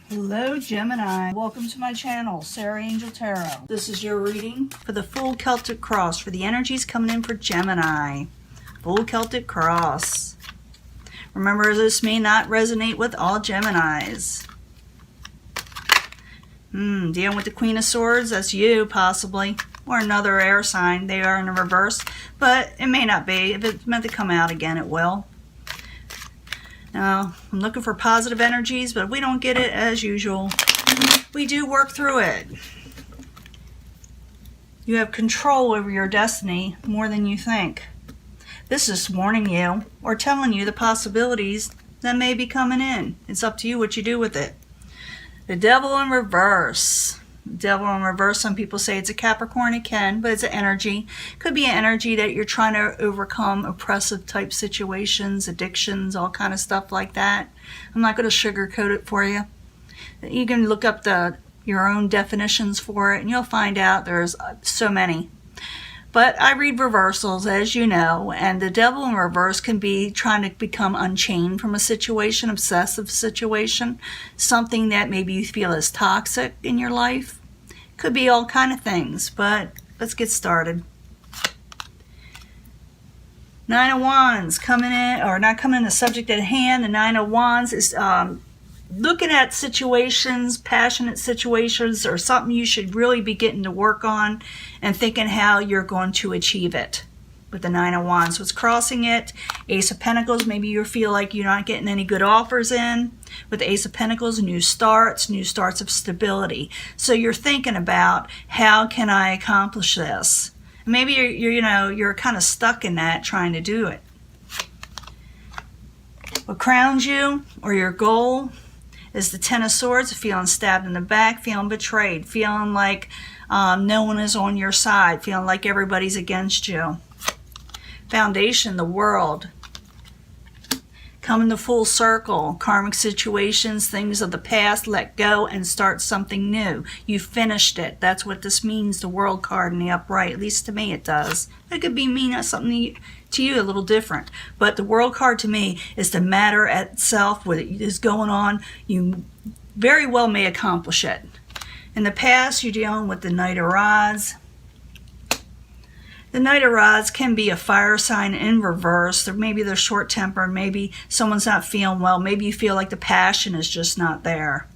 Hello Gemini, welcome to my channel, Sarah Angel Tarot. This is your reading for the full Celtic cross for the energies coming in for Gemini. Full Celtic cross. Remember, this may not resonate with all Geminis. Dealing with the Queen of Swords, that's you possibly, or another air sign. They are in the reverse, but it may not be. If it's meant to come out again, it will. Now, I'm looking for positive energies, but if we don't get it, as usual, we do work through it. You have control over your destiny more than you think. This is warning you or telling you the possibilities that may be coming in. It's up to you what you do with it. The Devil in reverse. Devil in reverse, some people say it's a Capricorn. It can, but it's an energy. Could be an energy that you're trying to overcome oppressive type situations, addictions, all kind of stuff like that. I'm not going to sugarcoat it for you. You can look up your own definitions for it, and you'll find out there's so many. But I read reversals, as you know, and the Devil in reverse can be trying to become unchained from a situation, obsessive situation, something that maybe you feel is toxic in your life. Could be all kind of things, but let's get started. Nine of Wands coming in, or not coming in, the subject at hand. The Nine of Wands is looking at situations, passionate situations, or something you should really be getting to work on and thinking how you're going to achieve it. With the Nine of Wands, what's crossing it? Ace of Pentacles, maybe you feel like you're not getting any good offers in. With the Ace of Pentacles, new starts of stability. So you're thinking about, how can I accomplish this? Maybe you're kind of stuck in that, trying to do it. What crowns you, or your goal, is the Ten of Swords, feeling stabbed in the back, feeling betrayed, feeling like no one is on your side, feeling like everybody's against you. Foundation, the World. Coming to full circle, karmic situations, things of the past, let go and start something new. You finished it. That's what this means, the World card in the upright. At least to me it does. It could be mean something to you a little different. But the World card to me is the matter itself, what is going on. You very well may accomplish it. In the past, you're dealing with the Knight of Rods. The Knight of Rods can be a fire sign in reverse. Maybe they're short-tempered. Maybe someone's not feeling well. Maybe you feel like the passion is just not there.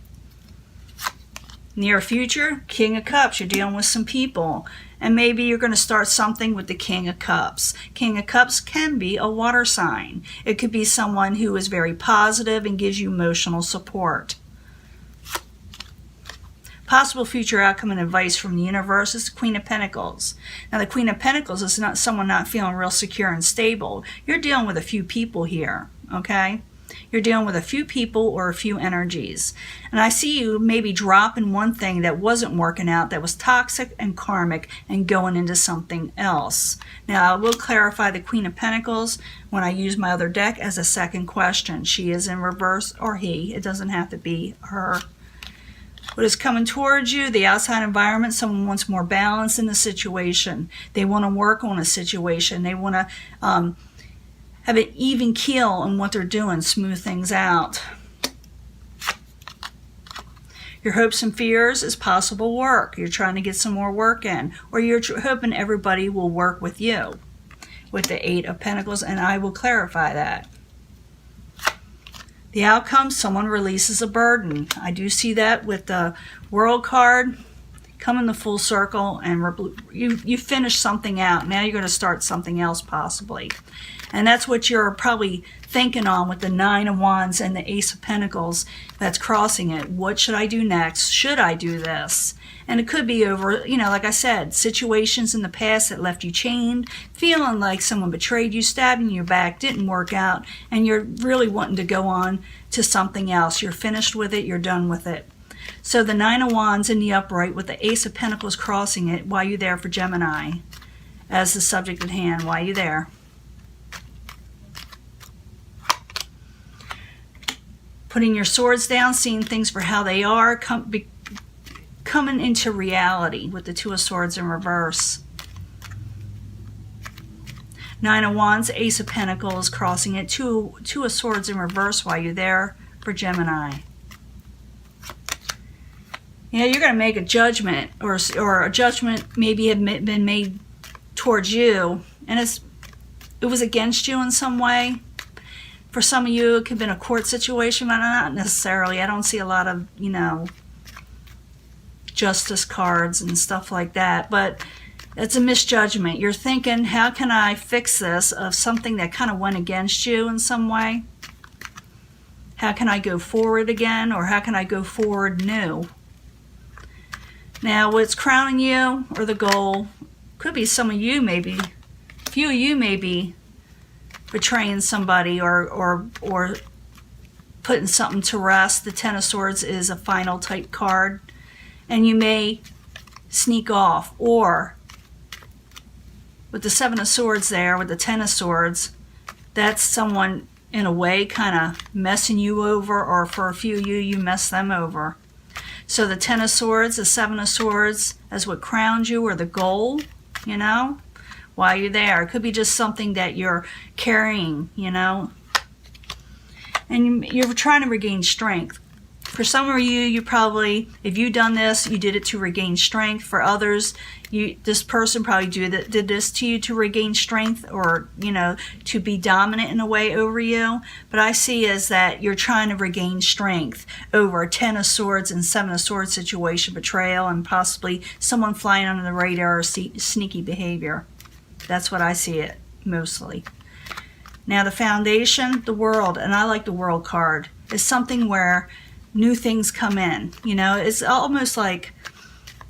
Near future, King of Cups. You're dealing with some people. And maybe you're going to start something with the King of Cups. King of Cups can be a water sign. It could be someone who is very positive and gives you emotional support. Possible future outcome and advice from the universe is the Queen of Pentacles. Now, the Queen of Pentacles is not someone not feeling real secure and stable. You're dealing with a few people here, okay? You're dealing with a few people or a few energies. And I see you maybe dropping one thing that wasn't working out, that was toxic and karmic, and going into something else. Now, I will clarify the Queen of Pentacles when I use my other deck as a second question. She is in reverse, or he. It doesn't have to be her. What is coming towards you? The outside environment. Someone wants more balance in the situation. They want to work on a situation. They want to have an even keel in what they're doing, smooth things out. Your hopes and fears is possible work. You're trying to get some more work in, or you're hoping everybody will work with you. With the Eight of Pentacles, and I will clarify that. The outcome, someone releases a burden. I do see that with the World card coming to full circle, and you finish something out. Now you're going to start something else possibly. And that's what you're probably thinking on with the Nine of Wands and the Ace of Pentacles that's crossing it. What should I do next? Should I do this? And it could be over, like I said, situations in the past that left you chained, feeling like someone betrayed you, stabbed in your back, didn't work out, and you're really wanting to go on to something else. You're finished with it. You're done with it. So the Nine of Wands in the upright with the Ace of Pentacles crossing it. Why you there for Gemini? As the subject at hand, why you there? Putting your swords down, seeing things for how they are, coming into reality with the Two of Swords in reverse. Nine of Wands, Ace of Pentacles crossing it, Two of Swords in reverse while you're there for Gemini. Yeah, you're going to make a judgment, or a judgment maybe had been made towards you, and it was against you in some way. For some of you, it could have been a court situation, but not necessarily. I don't see a lot of, justice cards and stuff like that, but it's a misjudgment. You're thinking, how can I fix this of something that kind of went against you in some way? How can I go forward again, or how can I go forward new? Now, what's crowning you, or the goal, could be some of you maybe, a few of you maybe betraying somebody or putting something to rest. The Ten of Swords is a final type card, and you may sneak off. Or with the Seven of Swords there, with the Ten of Swords, that's someone in a way kind of messing you over, or for a few of you, you mess them over. So the Ten of Swords, the Seven of Swords, is what crowns you, or the goal, while you're there. It could be just something that you're carrying, and you're trying to regain strength. For some of you, you probably, if you've done this, you did it to regain strength. For others, this person probably did this to you to regain strength, or, to be dominant in a way over you. But I see as that you're trying to regain strength over a Ten of Swords and Seven of Swords situation, betrayal, and possibly someone flying under the radar, or sneaky behavior. That's what I see it mostly. Now the foundation, the World, and I like the World card, is something where new things come in. It's almost like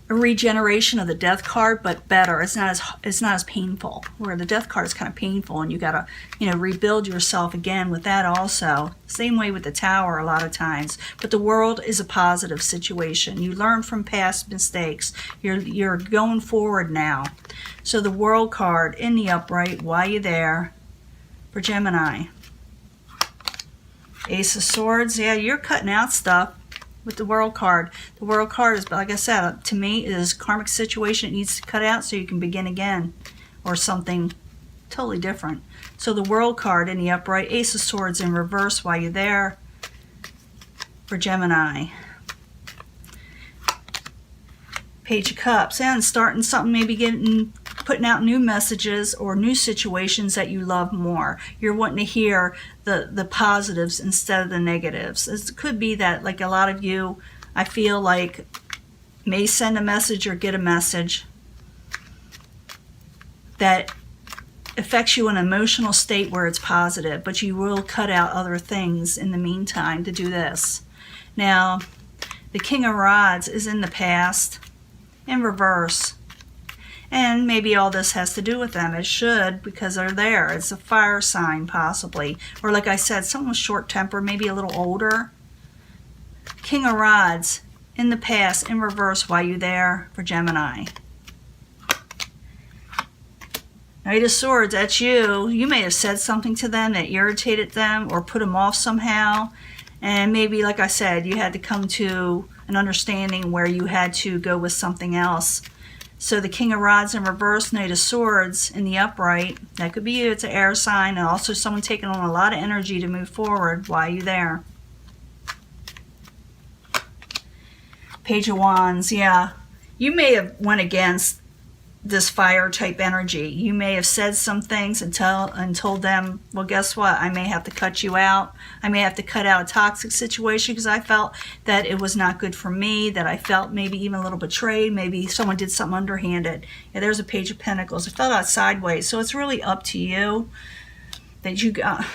a regeneration of the Death card, but better. It's not as painful. Where the Death card is kind of painful, and you got to rebuild yourself again with that also. Same way with the Tower a lot of times. But the World is a positive situation. You learn from past mistakes. You're going forward now. So the World card in the upright, while you're there, for Gemini. Ace of Swords, yeah, you're cutting out stuff with the World card. The World card is, like I said, to me, is karmic situation. It needs to cut out so you can begin again, or something totally different. So the World card in the upright, Ace of Swords in reverse while you're there, for Gemini. Page of Cups, and starting something, maybe putting out new messages or new situations that you love more. You're wanting to hear the positives instead of the negatives. It could be that, like a lot of you, I feel like, may send a message or get a message that affects you in an emotional state where it's positive, but you will cut out other things in the meantime to do this. Now, the King of Rods is in the past, in reverse. And maybe all this has to do with them. It should, because they're there. It's a fire sign, possibly. Or like I said, someone with short temper, maybe a little older. King of Rods, in the past, in reverse, while you're there, for Gemini. Knight of Swords, that's you. You may have said something to them that irritated them or put them off somehow. And maybe, like I said, you had to come to an understanding where you had to go with something else. So the King of Rods in reverse, Knight of Swords in the upright. That could be you. It's an air sign, and also someone taking on a lot of energy to move forward while you're there. Page of Wands, yeah. You may have went against this fire type energy. You may have said some things and told them, well, guess what? I may have to cut you out. I may have to cut out a toxic situation because I felt that it was not good for me, that I felt maybe even a little betrayed. Maybe someone did something underhanded. Yeah, there's a Page of Pentacles. It fell out sideways. So it's really up to you that you got.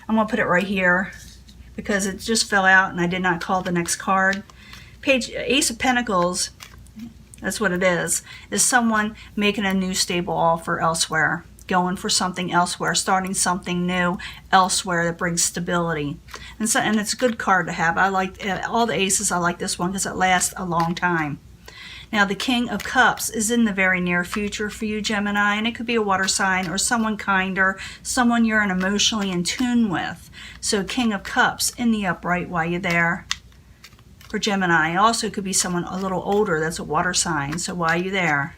I'm going to put it right here because it just fell out and I did not call the next card. Ace of Pentacles, that's what it is someone making a new stable offer elsewhere, going for something elsewhere, starting something new elsewhere that brings stability. And it's a good card to have. I like all the aces. I like this one because it lasts a long time. Now the King of Cups is in the very near future for you, Gemini, and it could be a water sign or someone kinder, someone you're emotionally in tune with. So King of Cups in the upright while you're there. For Gemini, also could be someone a little older that's a water sign, so why are you there?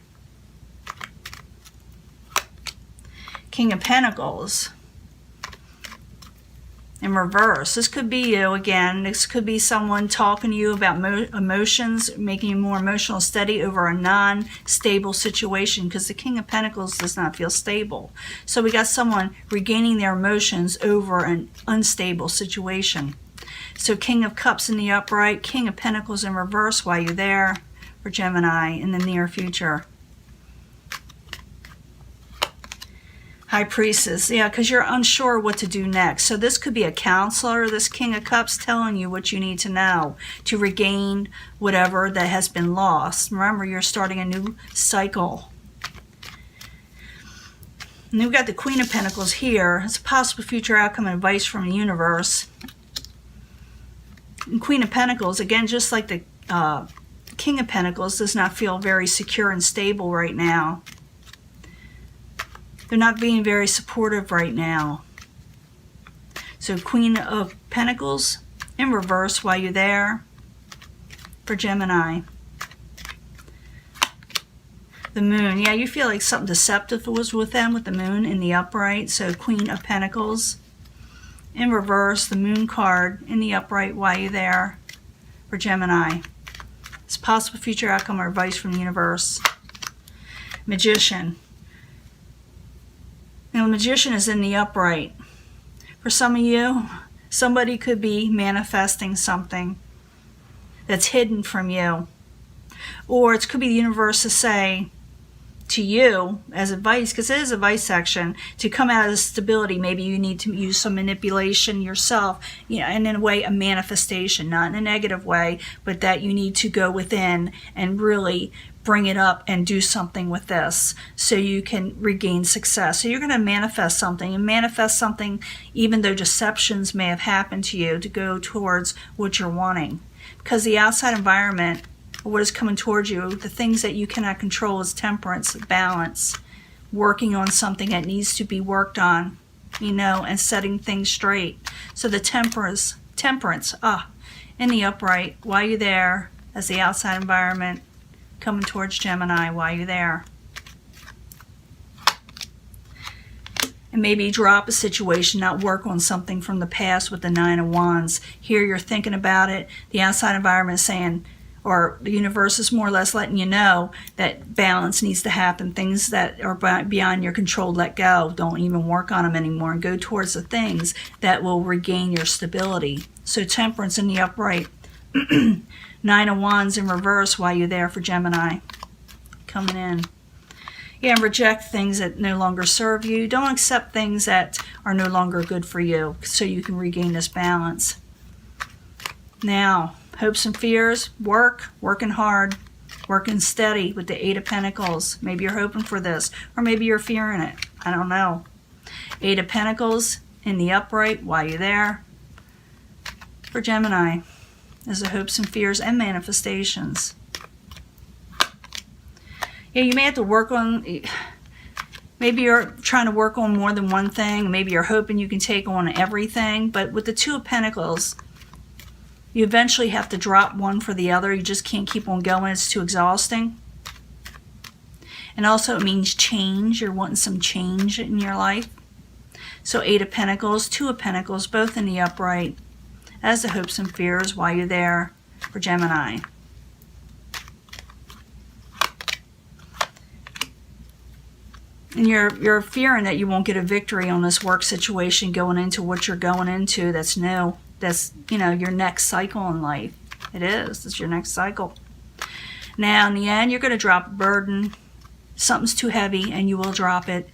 King of Pentacles. in reverse. This could be you again. This could be someone talking to you about emotions, making you more emotional steady over a non-stable situation, because the King of Pentacles does not feel stable. So we got someone regaining their emotions over an unstable situation. So King of Cups in the upright, King of Pentacles in reverse while you're there for Gemini in the near future. High Priestess, yeah, because you're unsure what to do next. So this could be a counselor, this King of Cups, telling you what you need to know to regain whatever that has been lost. Remember, you're starting a new cycle. And then we've got the Queen of Pentacles here. It's a possible future outcome and advice from the universe. And Queen of Pentacles, again, just like the King of Pentacles, does not feel very secure and stable right now. They're not being very supportive right now. So Queen of Pentacles in reverse while you're there for Gemini. The Moon, yeah, you feel like something deceptive was with them with the Moon in the upright. So Queen of Pentacles in reverse, the Moon card in the upright while you're there for Gemini. It's possible future outcome or advice from the universe. Magician. Now, the Magician is in the upright. For some of you, somebody could be manifesting something that's hidden from you. Or it could be the universe to say to you as advice, because it is a advice section, to come out of the stability. Maybe you need to use some manipulation yourself, you know, and in a way a manifestation, not in a negative way, but that you need to go within and really bring it up and do something with this so you can regain success. So you're going to manifest something, and manifest something even though deceptions may have happened to you, to go towards what you're wanting. Because the outside environment, what is coming towards you, the things that you cannot control, is temperance, balance, working on something that needs to be worked on, you know, and setting things straight. So the temperance, in the upright while you're there as the outside environment coming towards Gemini while you're there. And maybe drop a situation, not work on something from the past with the Nine of Wands. Here you're thinking about it. The outside environment is saying, or the universe is more or less letting you know that balance needs to happen. Things that are beyond your control, let go. Don't even work on them anymore, and go towards the things that will regain your stability. So Temperance in the upright. Nine of Wands in reverse while you're there for Gemini. Coming in. Yeah, and reject things that no longer serve you. Don't accept things that are no longer good for you, so you can regain this balance. Now, hopes and fears, working hard, working steady with the Eight of Pentacles. Maybe you're hoping for this, or maybe you're fearing it. I don't know. Eight of Pentacles in the upright while you're there for Gemini. As the hopes and fears and manifestations. Yeah, you may have to work on, maybe you're trying to work on more than one thing. Maybe you're hoping you can take on everything. But with the Two of Pentacles, you eventually have to drop one for the other. You just can't keep on going. It's too exhausting. And also it means change. You're wanting some change in your life. So Eight of Pentacles, Two of Pentacles, both in the upright. As the hopes and fears while you're there for Gemini. And you're fearing that you won't get a victory on this work situation going into what you're going into that's new. That's, you know, your next cycle in life. It is. It's your next cycle. Now, in the end, you're going to drop a burden. Something's too heavy, and you will drop it.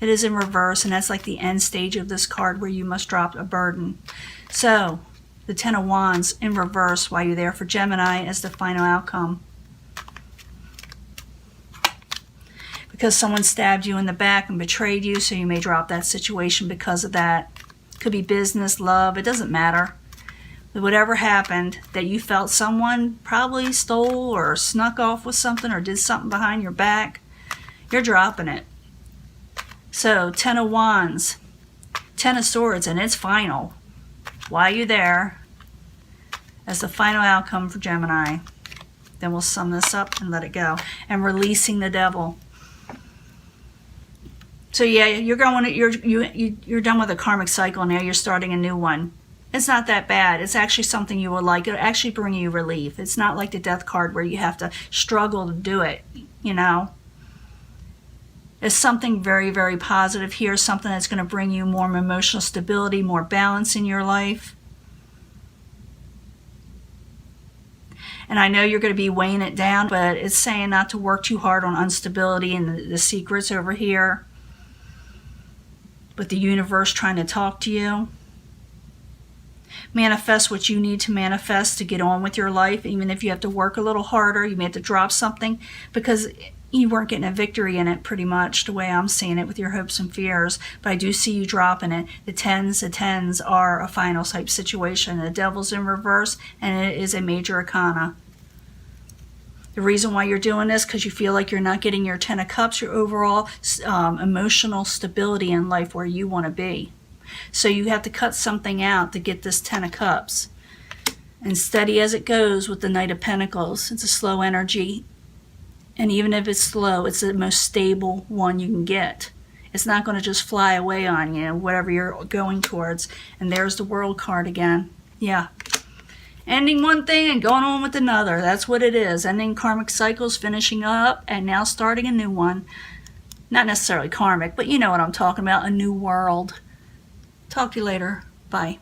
It is in reverse, and that's like the end stage of this card where you must drop a burden. So, the Ten of Wands in reverse while you're there for Gemini as the final outcome. Because someone stabbed you in the back and betrayed you, so you may drop that situation because of that. Could be business, love, it doesn't matter. But whatever happened that you felt someone probably stole or snuck off with something or did something behind your back, you're dropping it. So, Ten of Wands, Ten of Swords, and it's final. While you're there, as the final outcome for Gemini. Then we'll sum this up and let it go. And releasing the devil. So yeah, you're done with a karmic cycle now. You're starting a new one. It's not that bad. It's actually something you will like. It'll actually bring you relief. It's not like the death card where you have to struggle to do it, you know. It's something very, very positive here, something that's going to bring you more emotional stability, more balance in your life. And I know you're going to be weighing it down, but it's saying not to work too hard on instability and the secrets over here. With the universe trying to talk to you. Manifest what you need to manifest to get on with your life, even if you have to work a little harder. You may have to drop something because you weren't getting a victory in it, pretty much the way I'm seeing it with your hopes and fears. But I do see you dropping it. The tens are a final type situation. The devil's in reverse, and it is a major arcana. The reason why you're doing this because you feel like you're not getting your 10 of cups, your overall emotional stability in life where you want to be. So you have to cut something out to get this 10 of cups. And steady as it goes with the Knight of Pentacles. It's a slow energy. And even if it's slow, it's the most stable one you can get. It's not going to just fly away on you, whatever you're going towards. And there's the World card again. Yeah. Ending one thing and going on with another. That's what it is. Ending karmic cycles, finishing up, and now starting a new one. Not necessarily karmic, but you know what I'm talking about. A new world. Talk to you later. Bye.